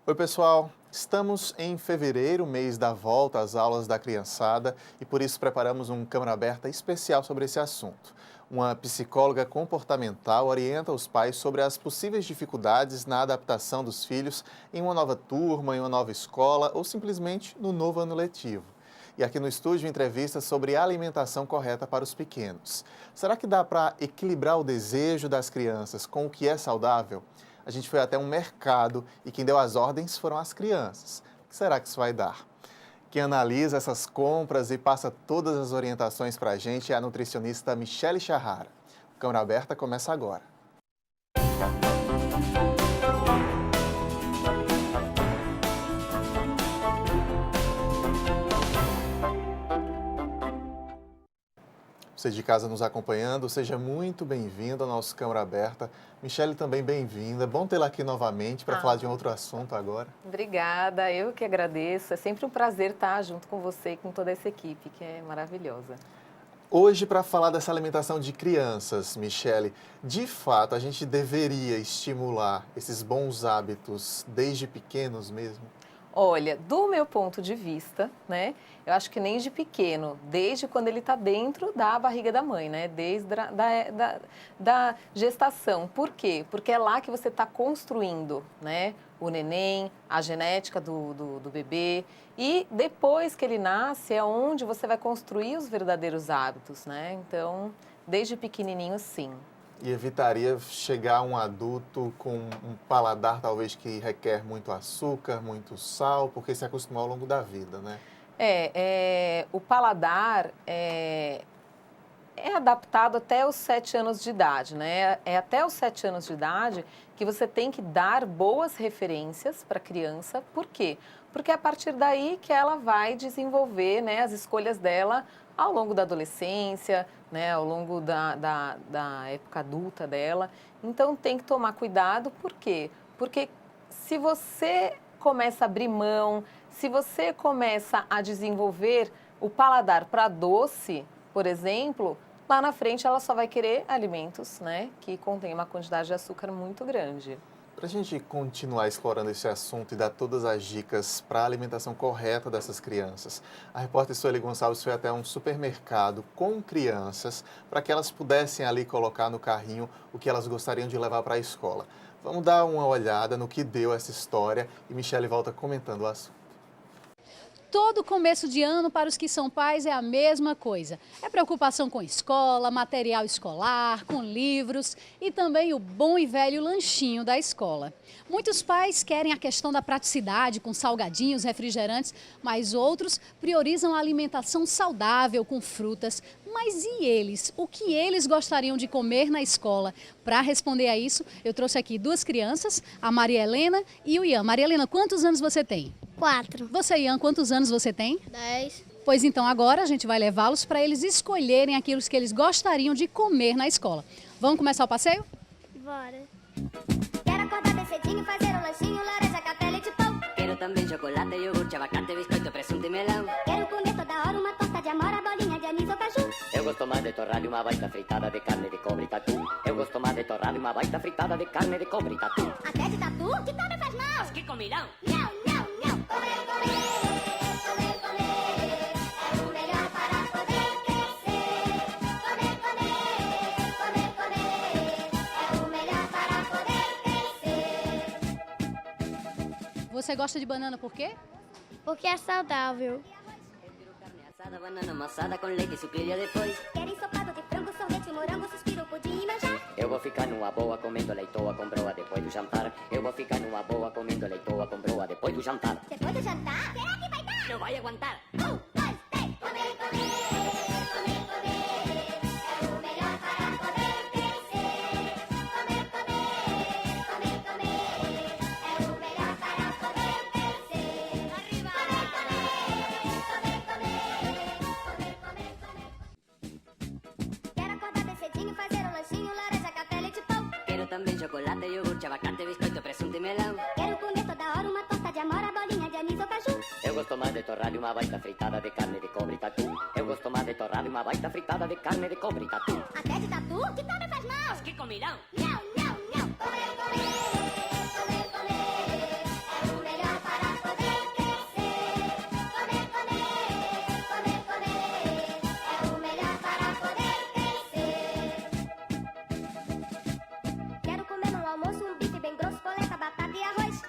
Oi, pessoal. Estamos em fevereiro, mês da volta às aulas da criançada, e por isso preparamos um Câmara Aberta especial sobre esse assunto. Uma psicóloga comportamental orienta os pais sobre as possíveis dificuldades na adaptação dos filhos em uma nova turma, em uma nova escola ou simplesmente no novo ano letivo. E aqui no estúdio, entrevista sobre a alimentação correta para os pequenos. Será que dá para equilibrar o desejo das crianças com o que é saudável? A gente foi até um mercado e quem deu as ordens foram as crianças. O que será que isso vai dar? Quem analisa essas compras e passa todas as orientações para a gente é a nutricionista Michele Charrara. O Câmara Aberta começa agora. Você de casa nos acompanhando, seja muito bem-vindo ao nosso Câmara Aberta. Michele, também bem-vinda. Bom tê-la aqui novamente para falar de um outro assunto agora. Obrigada, eu que agradeço. É sempre um prazer estar junto com você e com toda essa equipe, que é maravilhosa. Hoje, para falar dessa alimentação de crianças, Michele, de fato, a gente deveria estimular esses bons hábitos desde pequenos mesmo? Olha, do meu ponto de vista, né, eu acho que nem de pequeno, desde quando ele está dentro da barriga da mãe, né, desde da gestação. Por quê? Porque é lá que você está construindo, né, o neném, a genética do bebê, e depois que ele nasce é onde você vai construir os verdadeiros hábitos, né, então, desde pequenininho, sim. E evitaria chegar a um adulto com um paladar talvez que requer muito açúcar, muito sal, porque se acostumou ao longo da vida, né? O paladar é adaptado até os 7 anos de idade, né? É até os 7 anos de idade que você tem que dar boas referências para a criança. Por quê? Porque é a partir daí que ela vai desenvolver, né, as escolhas dela ao longo da adolescência, né, ao longo da época adulta dela. Então, tem que tomar cuidado. Por quê? Porque se você começa a abrir mão, se você começa a desenvolver o paladar para doce, por exemplo, lá na frente ela só vai querer alimentos, né, que contêm uma quantidade de açúcar muito grande. Para a gente continuar explorando esse assunto e dar todas as dicas para a alimentação correta dessas crianças, a repórter Sueli Gonçalves foi até um supermercado com crianças para que elas pudessem ali colocar no carrinho o que elas gostariam de levar para a escola. Vamos dar uma olhada no que deu essa história e Michele volta comentando o assunto. Todo começo de ano para os que são pais é a mesma coisa. É preocupação com escola, material escolar, com livros e também o bom e velho lanchinho da escola. Muitos pais querem a questão da praticidade com salgadinhos, refrigerantes, mas outros priorizam a alimentação saudável com frutas. Mas e eles? O que eles gostariam de comer na escola? Para responder a isso, eu trouxe aqui duas crianças, a Maria Helena e o Ian. Maria Helena, quantos anos você tem? 4. Você, Ian, quantos anos você tem? 10. Pois então, agora a gente vai levá-los para eles escolherem aquilo que eles gostariam de comer na escola. Vamos começar o passeio? Bora. Quero acordar bem cedinho, fazer um lanchinho, laranja, café, leite e pão. Quero também chocolate, iogurte, abacate, biscoito, presunto e melão. Quero comer toda hora uma torta de amora, bolinha de anis ou caju. Eu gosto mais de torrada e uma baita fritada de carne de cobre e tatu. Eu gosto mais de torrada e uma baita fritada de carne de cobre e tatu. Até de tatu? Que tal me faz mal? Mas que comilão! Não, não, não. Comer, comer, comer, comer. É o melhor para poder crescer. Comer, comer, comer, comer. É o melhor para poder crescer. Você gosta de banana por quê? Porque é saudável. Quero carne assada, banana amassada com leite e sucrilha depois. Quero ensopado de frango, sorvete, morango, suspiro, pudim e manjar. Eu vou ficar numa boa comendo leitoa com broa depois do jantar. Eu vou ficar numa boa comendo leitoa com broa depois do jantar. Depois do jantar, será que vai dar? Não vai aguentar! 1, 2, 3. Comer, comer, comer, comer. É o melhor para poder crescer. Comer, comer, comer, comer. É o melhor para poder crescer. Arriba! Comer, comer, comer, comer, comer. Quero acordar bem cedinho, fazer um lanchinho, laranja, café, leite e pão. Quero também chocolate, iogurte, abacate, biscoito, presunto e melão. Quero comer toda hora uma torta de amora, bolinha de anis ou caju. Eu gosto mais de torrada e uma baita fritada de carne de cobre e tatu. Eu gosto mais de torrada e uma baita fritada de carne de cobre e tatu. Até de tatu? Que tal me faz mal? Mas que comilão! Não, não, não. Comer, comer, comer, comer. É o melhor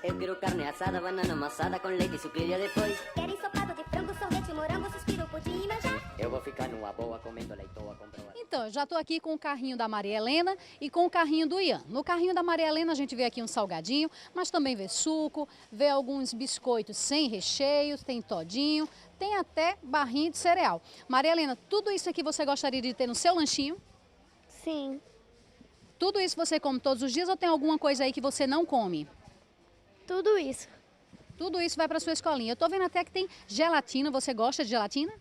Eu quero carne assada, banana amassada com leite e sucrilha depois. Quero ensopado de frango, sorvete, morango, suspiro, pudim e manjar. Eu vou ficar numa boa comendo leitoa com broa. Então, eu já estou aqui com o carrinho da Maria Helena e com o carrinho do Ian. No carrinho da Maria Helena a gente vê aqui um salgadinho, mas também vê suco, vê alguns biscoitos sem recheio, tem todinho, tem até barrinha de cereal. Maria Helena, tudo isso aqui você gostaria de ter no seu lanchinho? Sim. Tudo isso você come todos os dias ou tem alguma coisa aí que você não come? Tudo isso. Tudo isso vai para sua escolinha. Eu estou vendo até que tem gelatina. Você gosta de gelatina?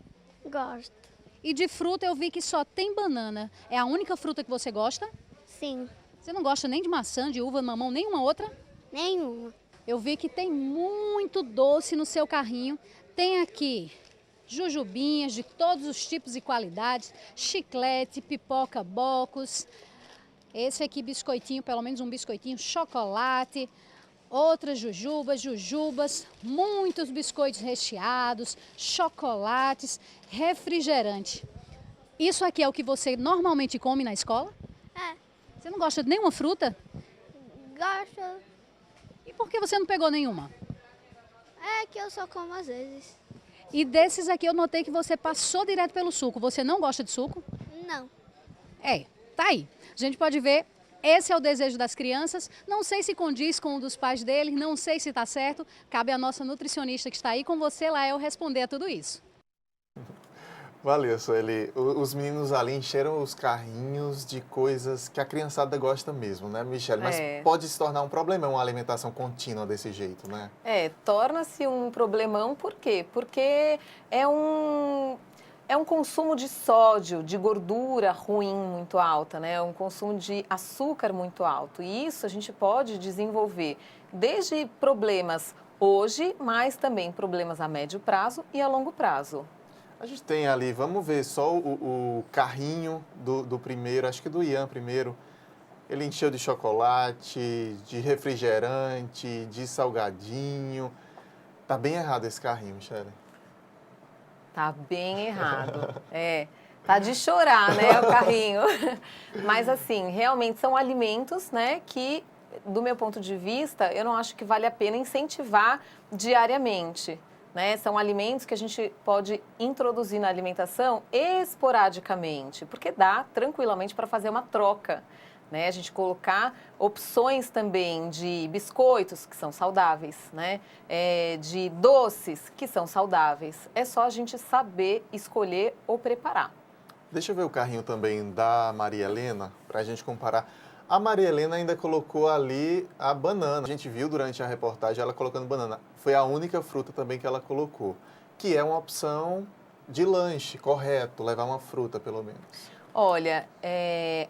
Gosto. E de fruta eu vi que só tem banana. É a única fruta que você gosta? Sim. Você não gosta nem de maçã, de uva, mamão, nenhuma outra? Nenhuma. Eu vi que tem muito doce no seu carrinho. Tem aqui jujubinhas de todos os tipos e qualidades, chiclete, pipoca, bocos. Esse aqui biscoitinho, pelo menos um biscoitinho, chocolate. Outras jujubas, muitos biscoitos recheados, chocolates, refrigerante. Isso aqui é o que você normalmente come na escola? É. Você não gosta de nenhuma fruta? Gosto. E por que você não pegou nenhuma? É que eu só como às vezes. E desses aqui eu notei que você passou direto pelo suco. Você não gosta de suco? Não. É, tá aí. A gente pode ver, esse é o desejo das crianças. Não sei se condiz com o dos pais deles, não sei se está certo. Cabe à nossa nutricionista que está aí com você, Lael, responder a tudo isso. Valeu, Sueli. Os meninos ali encheram os carrinhos de coisas que a criançada gosta mesmo, né, Michele? Mas pode se tornar um problema uma alimentação contínua desse jeito, né? Torna-se um problemão, por quê? Porque é um consumo de sódio, de gordura ruim muito alta, né? É um consumo de açúcar muito alto. E isso a gente pode desenvolver desde problemas hoje, mas também problemas a médio prazo e a longo prazo. A gente tem ali, vamos ver só o carrinho do primeiro, acho que do Ian primeiro. Ele encheu de chocolate, de refrigerante, de salgadinho. Tá bem errado esse carrinho, Michele. Tá bem errado. Tá de chorar, né, o carrinho. Mas assim, realmente são alimentos, né, que, do meu ponto de vista, eu não acho que vale a pena incentivar diariamente. Né? São alimentos que a gente pode introduzir na alimentação esporadicamente, porque dá tranquilamente para fazer uma troca. Né? A gente colocar opções também de biscoitos, que são saudáveis, né? De doces, que são saudáveis. É só a gente saber escolher ou preparar. Deixa eu ver o carrinho também da Maria Helena, para a gente comparar. A Maria Helena ainda colocou ali a banana. A gente viu durante a reportagem ela colocando banana. Foi a única fruta também que ela colocou, que é uma opção de lanche, correto, levar uma fruta pelo menos. Olha,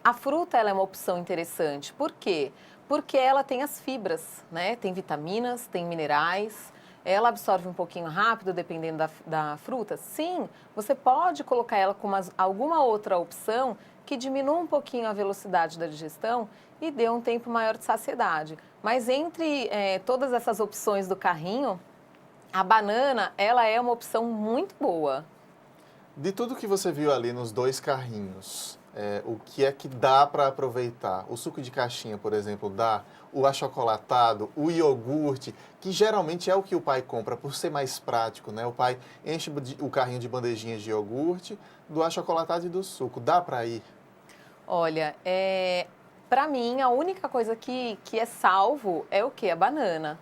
a fruta ela é uma opção interessante. Por quê? Porque ela tem as fibras, né? Tem vitaminas, tem minerais. Ela absorve um pouquinho rápido, dependendo da fruta. Sim, você pode colocar ela com alguma outra opção que diminua um pouquinho a velocidade da digestão e dê um tempo maior de saciedade. Mas entre todas essas opções do carrinho, a banana, ela é uma opção muito boa. De tudo que você viu ali nos dois carrinhos, o que é que dá para aproveitar? O suco de caixinha, por exemplo, dá? O achocolatado, o iogurte, que geralmente é o que o pai compra por ser mais prático, né? O pai enche o carrinho de bandejinhas de iogurte, do achocolatado e do suco. Dá para ir? Olha, para mim, a única coisa que é salvo é o quê? A banana.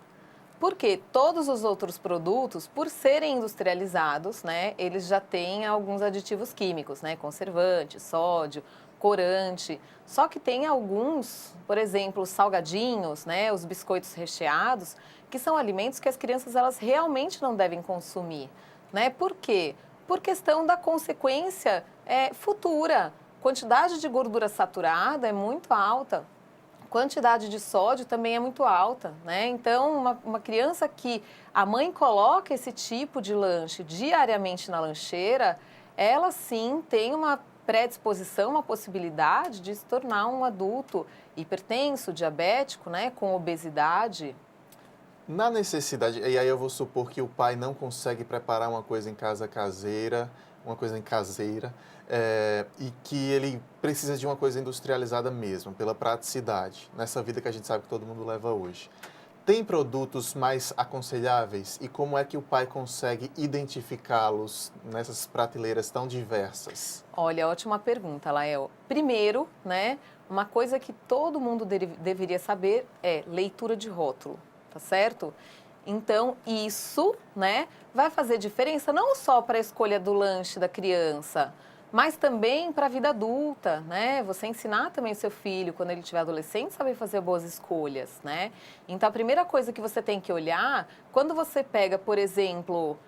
Porque todos os outros produtos, por serem industrializados, né, eles já têm alguns aditivos químicos, né, conservante, sódio, corante. Só que tem alguns, por exemplo, os salgadinhos, né, os biscoitos recheados, que são alimentos que as crianças elas realmente não devem consumir, né? Por quê? Por questão da consequência futura. Quantidade de gordura saturada é muito alta. Quantidade de sódio também é muito alta, né? Então, uma criança que a mãe coloca esse tipo de lanche diariamente na lancheira, ela sim tem uma predisposição, uma possibilidade de se tornar um adulto hipertenso, diabético, né? Com obesidade. Na necessidade, e aí eu vou supor que o pai não consegue preparar uma coisa em casa caseira, e que ele precisa de uma coisa industrializada mesmo, pela praticidade, nessa vida que a gente sabe que todo mundo leva hoje. Tem produtos mais aconselháveis e como é que o pai consegue identificá-los nessas prateleiras tão diversas? Olha, ótima pergunta, Lael. Primeiro, né, uma coisa que todo mundo deveria saber é leitura de rótulo, tá certo? Então, isso, né, vai fazer diferença não só para a escolha do lanche da criança, mas também para a vida adulta, né? Você ensinar também o seu filho, quando ele estiver adolescente, saber fazer boas escolhas, né? Então, a primeira coisa que você tem que olhar, quando você pega, por exemplo,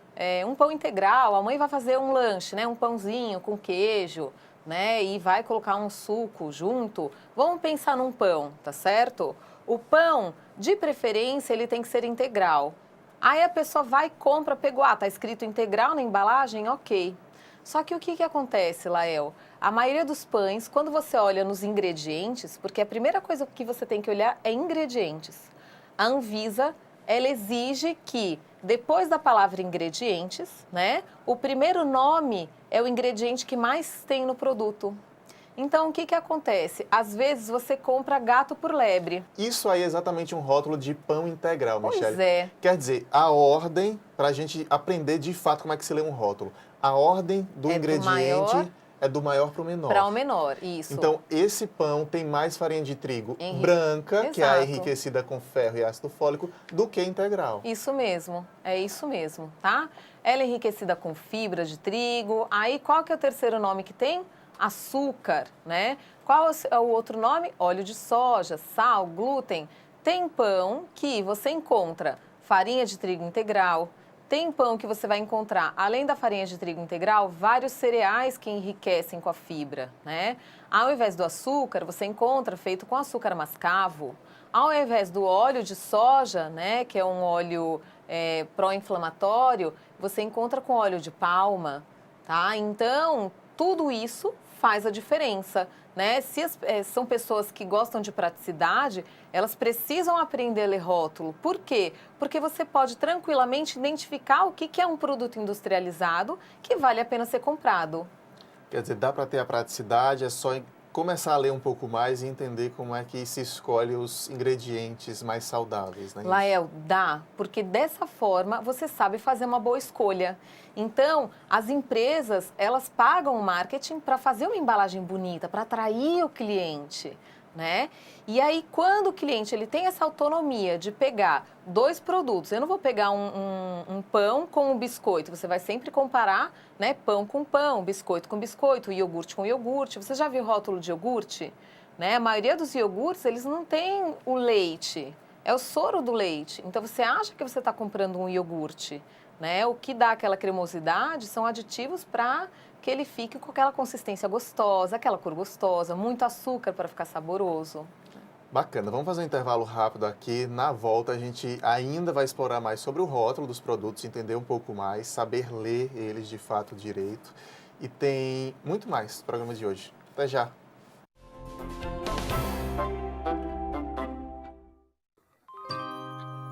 um pão integral, a mãe vai fazer um lanche, né? Um pãozinho com queijo, né? E vai colocar um suco junto. Vamos pensar num pão, tá certo? O pão, de preferência, ele tem que ser integral. Aí a pessoa vai e compra, pegou, tá escrito integral na embalagem? Ok. Só que o que acontece, Lael? A maioria dos pães, quando você olha nos ingredientes, porque a primeira coisa que você tem que olhar é ingredientes. A Anvisa, ela exige que, depois da palavra ingredientes, né, o primeiro nome é o ingrediente que mais tem no produto. Então, o que acontece? Às vezes, você compra gato por lebre. Isso aí é exatamente um rótulo de pão integral, Michele. Pois é. Quer dizer, a ordem, para a gente aprender de fato como é que se lê um rótulo. A ordem do ingrediente é do maior para o menor. Para o menor, isso. Então, esse pão tem mais farinha de trigo branca, Exato. que é a enriquecida com ferro e ácido fólico, do que integral. Isso mesmo, é isso mesmo, tá? Ela é enriquecida com fibra de trigo. Aí, qual que é o terceiro nome que tem? Açúcar, né? Qual é o outro nome? Óleo de soja, sal, glúten. Tem pão que você encontra farinha de trigo integral. Tem pão que você vai encontrar, além da farinha de trigo integral, vários cereais que enriquecem com a fibra, né? Ao invés do açúcar, você encontra feito com açúcar mascavo. Ao invés do óleo de soja, né, que é um óleo pró-inflamatório, você encontra com óleo de palma, tá? Então, tudo isso faz a diferença, né? Se são pessoas que gostam de praticidade, elas precisam aprender a ler rótulo. Por quê? Porque você pode tranquilamente identificar o que é um produto industrializado que vale a pena ser comprado. Quer dizer, dá para ter a praticidade, é só começar a ler um pouco mais e entender como é que se escolhe os ingredientes mais saudáveis, né? Lael, dá, porque dessa forma você sabe fazer uma boa escolha. Então, as empresas, elas pagam o marketing para fazer uma embalagem bonita, para atrair o cliente, né? E aí, quando o cliente ele tem essa autonomia de pegar dois produtos, eu não vou pegar um pão com um biscoito, você vai sempre comparar, né, pão com pão, biscoito com biscoito, iogurte com iogurte. Você já viu rótulo de iogurte? Né? A maioria dos iogurtes, eles não têm o leite, é o soro do leite. Então, você acha que você está comprando um iogurte, né? O que dá aquela cremosidade são aditivos para que ele fique com aquela consistência gostosa, aquela cor gostosa, muito açúcar para ficar saboroso. Bacana, vamos fazer um intervalo rápido aqui. Na volta, a gente ainda vai explorar mais sobre o rótulo dos produtos, entender um pouco mais, saber ler eles de fato direito. E tem muito mais no programa de hoje. Até já!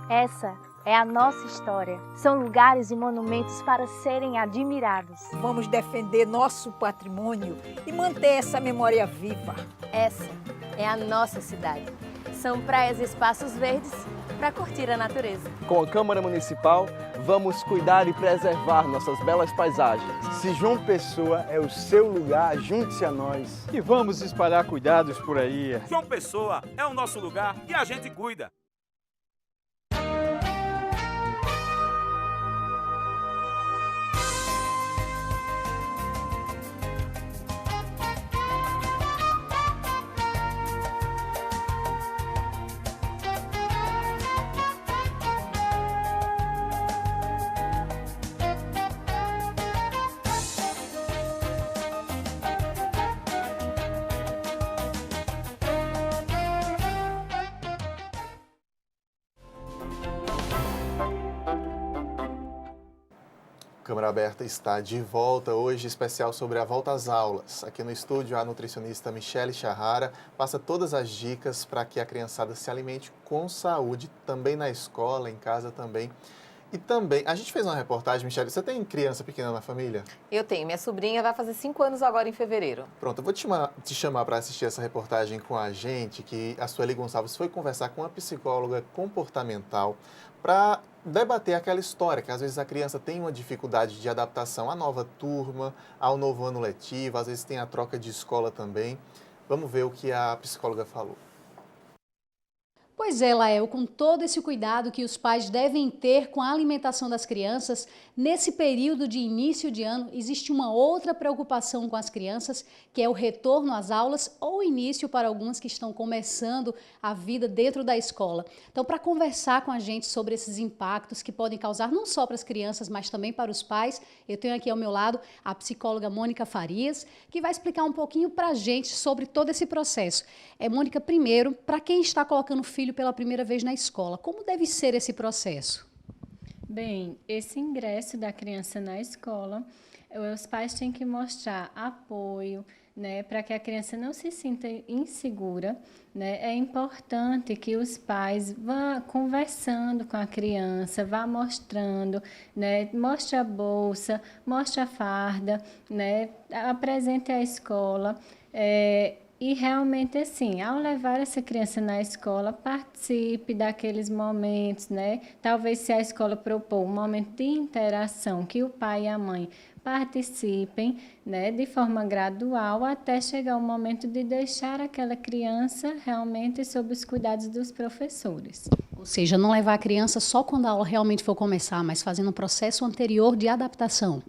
Essa é a nossa história. São lugares e monumentos para serem admirados. Vamos defender nosso patrimônio e manter essa memória viva. Essa é a nossa cidade. São praias e espaços verdes para curtir a natureza. Com a Câmara Municipal, vamos cuidar e preservar nossas belas paisagens. Se João Pessoa é o seu lugar, junte-se a nós. E vamos espalhar cuidados por aí. João Pessoa é o nosso lugar e a gente cuida. Câmara Aberta está de volta hoje, especial sobre a volta às aulas. Aqui no estúdio, a nutricionista Michele Charrara passa todas as dicas para que a criançada se alimente com saúde, também na escola, em casa também. E também, a gente fez uma reportagem, Michele, você tem criança pequena na família? Eu tenho, minha sobrinha vai fazer 5 anos agora em fevereiro. Pronto, eu vou te chamar para assistir essa reportagem com a gente, que a Sueli Gonçalves foi conversar com uma psicóloga comportamental para debater aquela história, que às vezes a criança tem uma dificuldade de adaptação à nova turma, ao novo ano letivo, às vezes tem a troca de escola também. Vamos ver o que a psicóloga falou. Pois é, Lael, com todo esse cuidado que os pais devem ter com a alimentação das crianças, nesse período de início de ano, existe uma outra preocupação com as crianças, que é o retorno às aulas ou início para algumas que estão começando a vida dentro da escola. Então, para conversar com a gente sobre esses impactos que podem causar não só para as crianças, mas também para os pais, eu tenho aqui ao meu lado a psicóloga Mônica Farias, que vai explicar um pouquinho para a gente sobre todo esse processo. Mônica, primeiro, para quem está colocando o filho pela primeira vez na escola, como deve ser esse processo? Bem, esse ingresso da criança na escola, os pais têm que mostrar apoio, né, para que a criança não se sinta insegura, né? É importante que os pais vá conversando com a criança, vá mostrando, né, mostre a bolsa, mostre a farda, né, apresente a escola, e realmente, assim, ao levar essa criança na escola, participe daqueles momentos, né? Talvez se a escola propor um momento de interação, que o pai e a mãe participem, né, de forma gradual, até chegar o momento de deixar aquela criança realmente sob os cuidados dos professores. Ou seja, não levar a criança só quando a aula realmente for começar, mas fazendo um processo anterior de adaptação.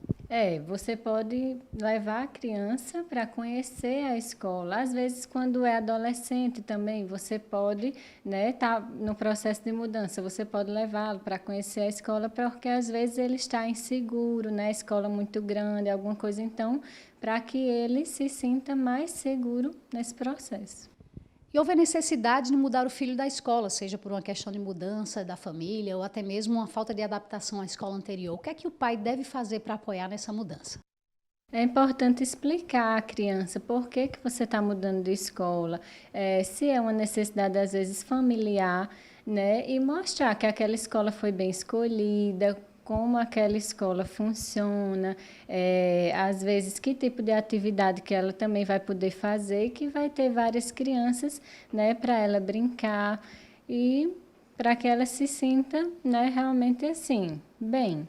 Você pode levar a criança para conhecer a escola. Às vezes, quando é adolescente também, você pode, né, tá no processo de mudança, você pode levá-lo para conhecer a escola, porque às vezes ele está inseguro, né, a escola é muito grande, alguma coisa, então, para que ele se sinta mais seguro nesse processo. E houve a necessidade de mudar o filho da escola, seja por uma questão de mudança da família ou até mesmo uma falta de adaptação à escola anterior. O que é que o pai deve fazer para apoiar nessa mudança? É importante explicar à criança por que você está mudando de escola, se é uma necessidade, às vezes, familiar, né? E mostrar que aquela escola foi bem escolhida, como aquela escola funciona, às vezes que tipo de atividade que ela também vai poder fazer, e que vai ter várias crianças, né, para ela brincar e para que ela se sinta, né, realmente assim, bem.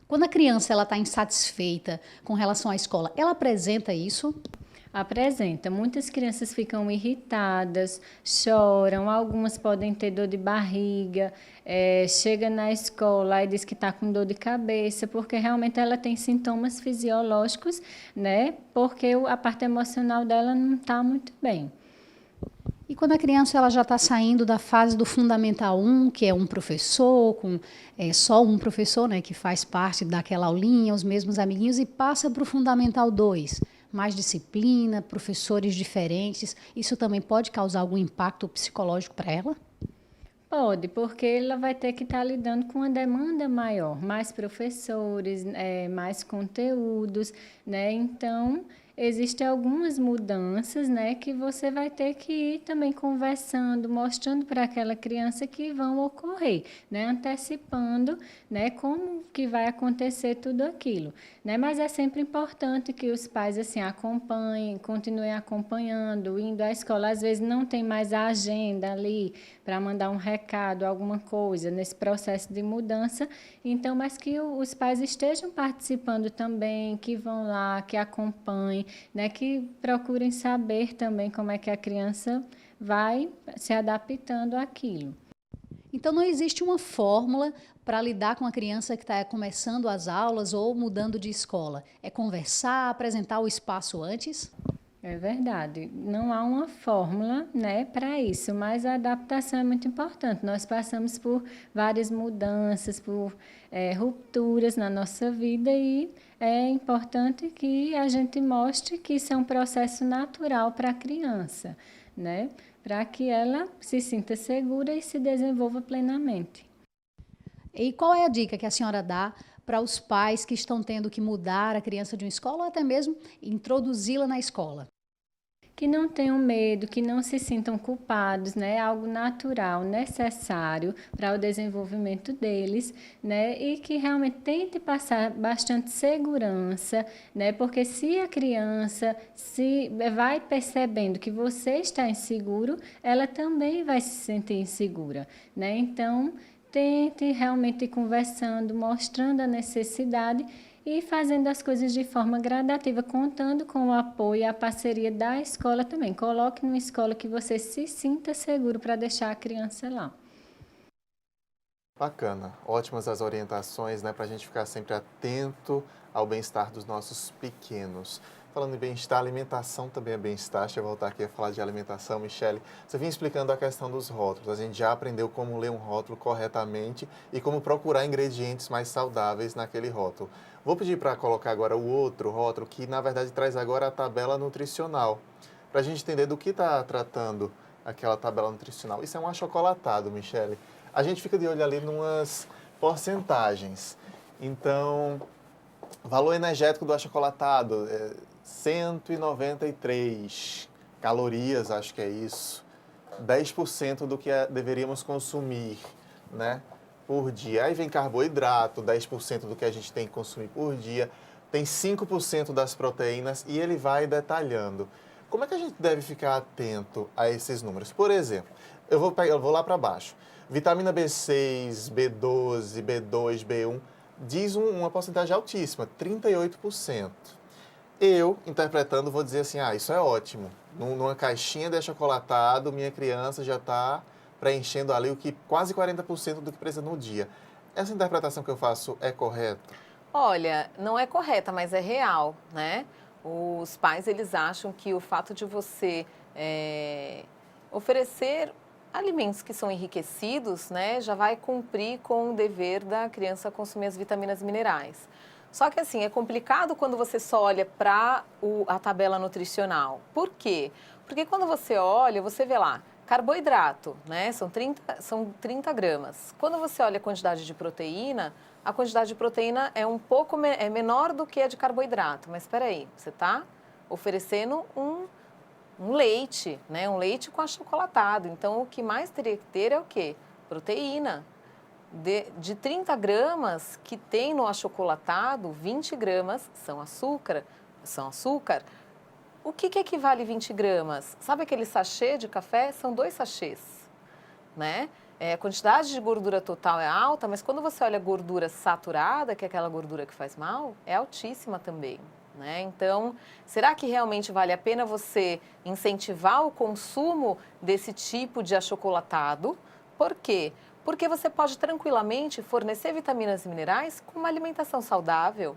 Quando a criança está insatisfeita com relação à escola, ela apresenta isso? Apresenta. Muitas crianças ficam irritadas, choram, algumas podem ter dor de barriga, chega na escola e diz que está com dor de cabeça, porque realmente ela tem sintomas fisiológicos, né? Porque a parte emocional dela não está muito bem. E quando a criança ela já está saindo da fase do Fundamental 1, que é um professor, só um professor, né, que faz parte daquela aulinha, os mesmos amiguinhos, e passa para o Fundamental 2, mais disciplina, professores diferentes, isso também pode causar algum impacto psicológico para ela? Pode, porque ela vai ter que estar lidando com uma demanda maior, mais professores, mais conteúdos, né? Então, existem algumas mudanças, né, que você vai ter que ir também conversando, mostrando para aquela criança que vão ocorrer, né, antecipando, né, como que vai acontecer tudo aquilo, né? Mas é sempre importante que os pais assim acompanhem, continuem acompanhando, indo à escola. Às vezes não tem mais a agenda ali para mandar um recado, alguma coisa nesse processo de mudança, então, mas que os pais estejam participando também, que vão lá, que acompanhem, né, que procurem saber também como é que a criança vai se adaptando àquilo. Então, não existe uma fórmula para lidar com a criança que está começando as aulas ou mudando de escola. É conversar, apresentar o espaço antes? É verdade. Não há uma fórmula, né, para isso, mas a adaptação é muito importante. Nós passamos por várias mudanças, por rupturas na nossa vida e é importante que a gente mostre que isso é um processo natural para a criança, né, para que ela se sinta segura e se desenvolva plenamente. E qual é a dica que a senhora dá para os pais que estão tendo que mudar a criança de uma escola ou até mesmo introduzi-la na escola? que não tenham medo, que não se sintam culpados, né? É algo natural, necessário para o desenvolvimento deles, né? E que realmente tente passar bastante segurança, né? Porque se a criança se vai percebendo que você está inseguro, ela também vai se sentir insegura, né? Então, tente realmente ir conversando, mostrando a necessidade e fazendo as coisas de forma gradativa, contando com o apoio e a parceria da escola também. Coloque numa escola que você se sinta seguro para deixar a criança lá. Bacana, ótimas as orientações, né, para a gente ficar sempre atento ao bem-estar dos nossos pequenos. Falando em bem-estar, alimentação também é bem-estar. Deixa eu voltar aqui a falar de alimentação. Michele, você vinha explicando a questão dos rótulos. A gente já aprendeu como ler um rótulo corretamente e como procurar ingredientes mais saudáveis naquele rótulo. Vou pedir para colocar agora o outro rótulo, que na verdade traz agora a tabela nutricional, para a gente entender do que está tratando aquela tabela nutricional. Isso é um achocolatado, Michele. A gente fica de olho ali numas porcentagens. Então, valor energético do achocolatado, 193 calorias, acho que é isso. 10% do que deveríamos consumir, né, por dia. Aí vem carboidrato, 10% do que a gente tem que consumir por dia. Tem 5% das proteínas e ele vai detalhando. Como é que a gente deve ficar atento a esses números? Por exemplo, eu vou lá para baixo. Vitamina B6, B12, B2, B1, diz uma porcentagem altíssima, 38%. Eu, interpretando, vou dizer assim, isso é ótimo. Numa caixinha de achocolatado, minha criança já está preenchendo ali quase 40% do que precisa no dia. Essa interpretação que eu faço é correta? Olha, não é correta, mas é real, né? Os pais, eles acham que o fato de você oferecer alimentos que são enriquecidos, né, já vai cumprir com o dever da criança consumir as vitaminas e minerais. Só que assim, é complicado quando você só olha para a tabela nutricional. Por quê? Porque quando você olha, você vê lá, carboidrato, né, são 30 gramas. Quando você olha a quantidade de proteína, a quantidade de proteína é um pouco menor do que a de carboidrato. Mas espera aí, você está oferecendo um leite, né, um leite com achocolatado. Então, o que mais teria que ter é o quê? Proteína. De 30 gramas que tem no achocolatado, 20 gramas são açúcar. O que equivale a 20 gramas? Sabe aquele sachê de café? São 2 sachês, né? A quantidade de gordura total é alta, mas quando você olha a gordura saturada, que é aquela gordura que faz mal, é altíssima também, né? Então, será que realmente vale a pena você incentivar o consumo desse tipo de achocolatado? Por quê? Porque você pode tranquilamente fornecer vitaminas e minerais com uma alimentação saudável.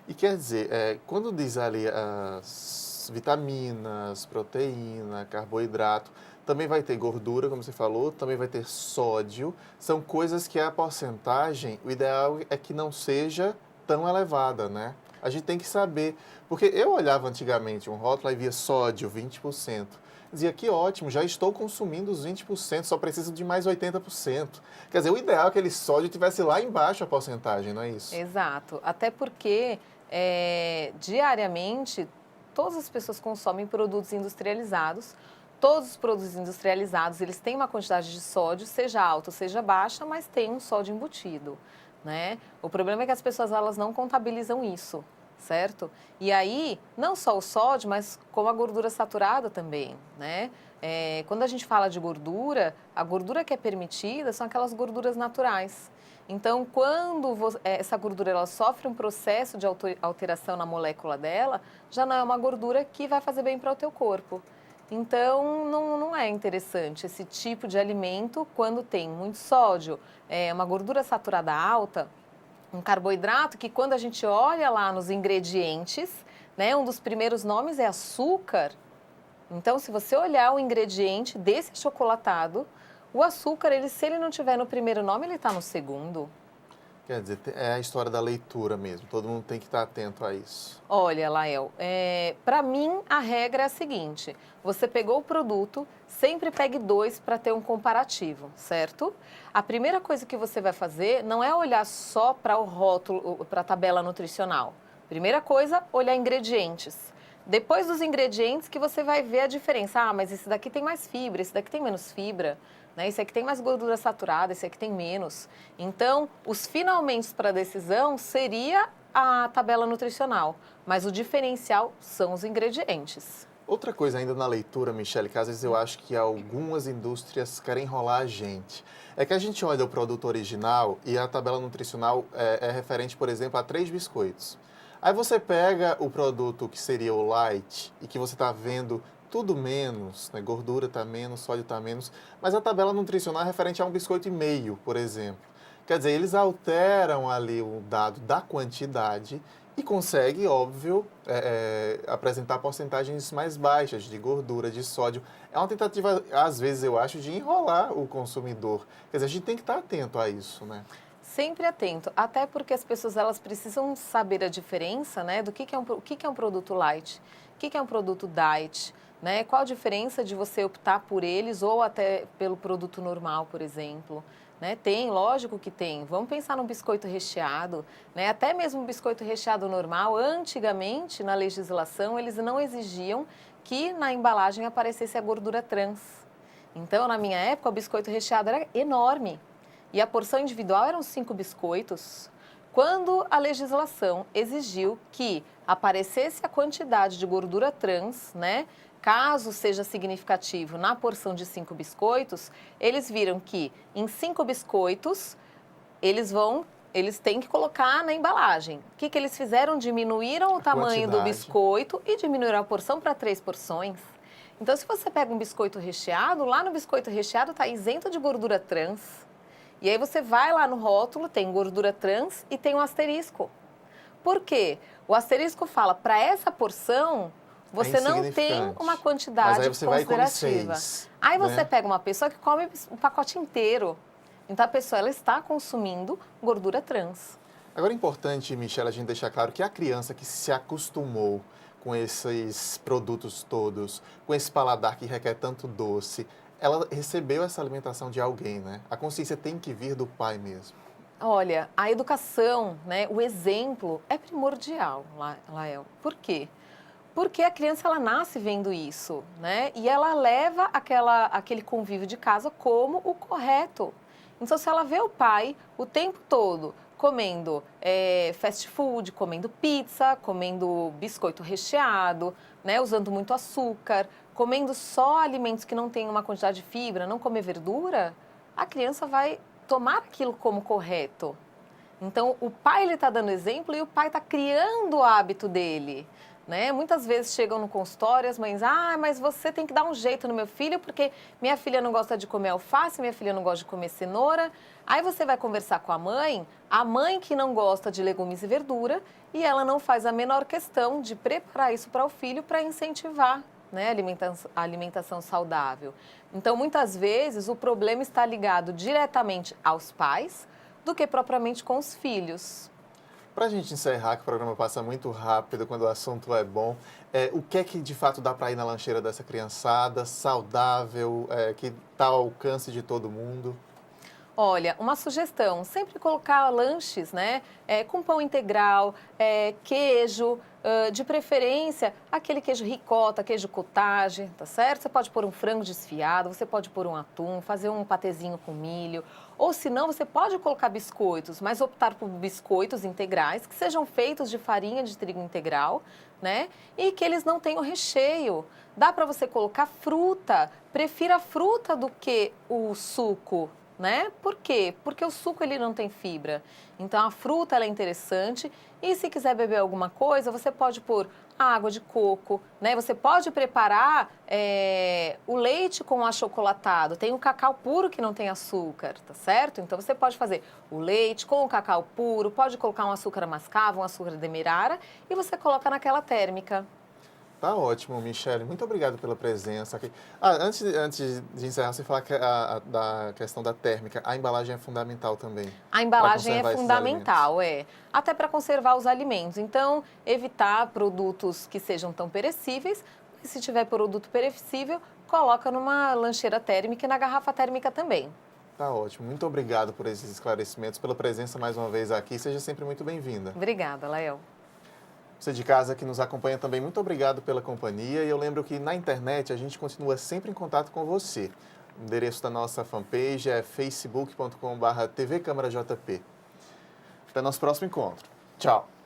E quer dizer, quando diz ali as vitaminas, proteína, carboidrato, também vai ter gordura, como você falou, também vai ter sódio. São coisas que a porcentagem, o ideal é que não seja tão elevada, né? A gente tem que saber, porque eu olhava antigamente um rótulo e via sódio, 20%. Dizia que ótimo, já estou consumindo os 20%, só preciso de mais 80%. Quer dizer, o ideal é que aquele sódio tivesse lá embaixo a porcentagem, não é isso? Exato, até porque diariamente todas as pessoas consomem produtos industrializados. Todos os produtos industrializados, eles têm uma quantidade de sódio, seja alta ou seja baixa, mas tem um sódio embutido, né? O problema é que as pessoas elas não contabilizam isso, certo? E aí, não só o sódio, mas como a gordura saturada também, né? Quando a gente fala de gordura, a gordura que é permitida são aquelas gorduras naturais. Então, quando essa gordura ela sofre um processo de alteração na molécula dela, já não é uma gordura que vai fazer bem para o teu corpo. Então, não é interessante esse tipo de alimento quando tem muito sódio, uma gordura saturada alta, um carboidrato que quando a gente olha lá nos ingredientes, né, um dos primeiros nomes é açúcar. Então, se você olhar o ingrediente desse chocolatado, o açúcar, se ele não tiver no primeiro nome, ele está no segundo. Quer dizer, é a história da leitura mesmo, todo mundo tem que estar atento a isso. Olha, Lael, para mim a regra é a seguinte, você pegou o produto, sempre pegue 2 para ter um comparativo, certo? A primeira coisa que você vai fazer não é olhar só para o rótulo, para a tabela nutricional. Primeira coisa, olhar ingredientes. Depois dos ingredientes que você vai ver a diferença. Ah, mas esse daqui tem mais fibra, esse daqui tem menos fibra, né? Esse aqui tem mais gordura saturada, esse aqui tem menos. Então, os finalmente para a decisão seria a tabela nutricional, mas o diferencial são os ingredientes. Outra coisa ainda na leitura, Michele, que às vezes eu acho que algumas indústrias querem enrolar a gente, é que a gente olha o produto original e a tabela nutricional é referente, por exemplo, a 3 biscoitos. Aí você pega o produto que seria o light e que você está vendo tudo menos, né? Gordura está menos, sódio está menos, mas a tabela nutricional é referente a 1,5 biscoito, por exemplo. Quer dizer, eles alteram ali o dado da quantidade e conseguem, óbvio, apresentar porcentagens mais baixas de gordura, de sódio. É uma tentativa, às vezes, eu acho, de enrolar o consumidor. Quer dizer, a gente tem que estar atento a isso, né? Sempre atento, até porque as pessoas elas precisam saber a diferença, né, do que é um produto light, o que é um produto diet, né, qual a diferença de você optar por eles ou até pelo produto normal, por exemplo. Né? Tem, lógico que tem. Vamos pensar num biscoito recheado, né? Até mesmo um biscoito recheado normal, antigamente, na legislação, eles não exigiam que na embalagem aparecesse a gordura trans. Então, na minha época, o biscoito recheado era enorme. E a porção individual eram 5 biscoitos. Quando a legislação exigiu que aparecesse a quantidade de gordura trans, né, caso seja significativo na porção de 5 biscoitos, eles viram que em 5 biscoitos eles têm que colocar na embalagem. O que eles fizeram? Diminuíram o tamanho do biscoito e diminuíram a porção para 3 porções. Então, se você pega um biscoito recheado, lá no biscoito recheado está isento de gordura trans. E aí você vai lá no rótulo, tem gordura trans e tem um asterisco. Por quê? O asterisco fala, para essa porção, você não tem uma quantidade mas aí você considerativa. Vai 6, aí você né? pega uma pessoa que come o pacote inteiro. Então a pessoa ela está consumindo gordura trans. Agora é importante, Michele, a gente deixar claro que a criança que se acostumou com esses produtos todos, com esse paladar que requer tanto doce, ela recebeu essa alimentação de alguém, né? A consciência tem que vir do pai mesmo. Olha, a educação, né, o exemplo é primordial, Lael. Por quê? Porque a criança ela nasce vendo isso, né? E ela leva aquele convívio de casa como o correto. Então, se ela vê o pai o tempo todo comendo fast food, comendo pizza, comendo biscoito recheado, né, usando muito açúcar, comendo só alimentos que não têm uma quantidade de fibra, não comer verdura, a criança vai tomar aquilo como correto. Então, o pai está dando exemplo e o pai está criando o hábito dele. Né? Muitas vezes chegam no consultório as mães, mas você tem que dar um jeito no meu filho porque minha filha não gosta de comer alface, minha filha não gosta de comer cenoura. Aí você vai conversar com a mãe que não gosta de legumes e verdura e ela não faz a menor questão de preparar isso para o filho para incentivar, né, a alimentação saudável. Então, muitas vezes, o problema está ligado diretamente aos pais do que propriamente com os filhos. Para a gente encerrar, que o programa passa muito rápido quando o assunto é bom, o que é que de fato dá para ir na lancheira dessa criançada, saudável, que está ao alcance de todo mundo? Olha, uma sugestão, sempre colocar lanches, né, com pão integral, queijo, de preferência, aquele queijo ricota, queijo cottage, tá certo? Você pode pôr um frango desfiado, você pode pôr um atum, fazer um patezinho com milho, ou se não, você pode colocar biscoitos, mas optar por biscoitos integrais, que sejam feitos de farinha de trigo integral, né, e que eles não tenham recheio. Dá para você colocar fruta, prefira a fruta do que o suco, né? Por quê? Porque o suco ele não tem fibra. Então a fruta ela é interessante e se quiser beber alguma coisa, você pode pôr água de coco, né? Você pode preparar o leite com achocolatado. Tem o cacau puro que não tem açúcar, tá certo? Então você pode fazer o leite com o cacau puro, pode colocar um açúcar mascavo, um açúcar demerara e você coloca naquela térmica. Tá ótimo, Michele. Muito obrigado pela presença aqui. Antes de encerrar, você falar da questão da térmica. A embalagem é fundamental também. A embalagem é fundamental, até para conservar os alimentos. Então, evitar produtos que sejam tão perecíveis. E se tiver produto perecível, coloca numa lancheira térmica e na garrafa térmica também. Tá ótimo. Muito obrigado por esses esclarecimentos, pela presença mais uma vez aqui. Seja sempre muito bem-vinda. Obrigada, Lael. Você de casa que nos acompanha também, muito obrigado pela companhia. E eu lembro que na internet a gente continua sempre em contato com você. O endereço da nossa fanpage é facebook.com/tvcâmarajp. Até nosso próximo encontro. Tchau!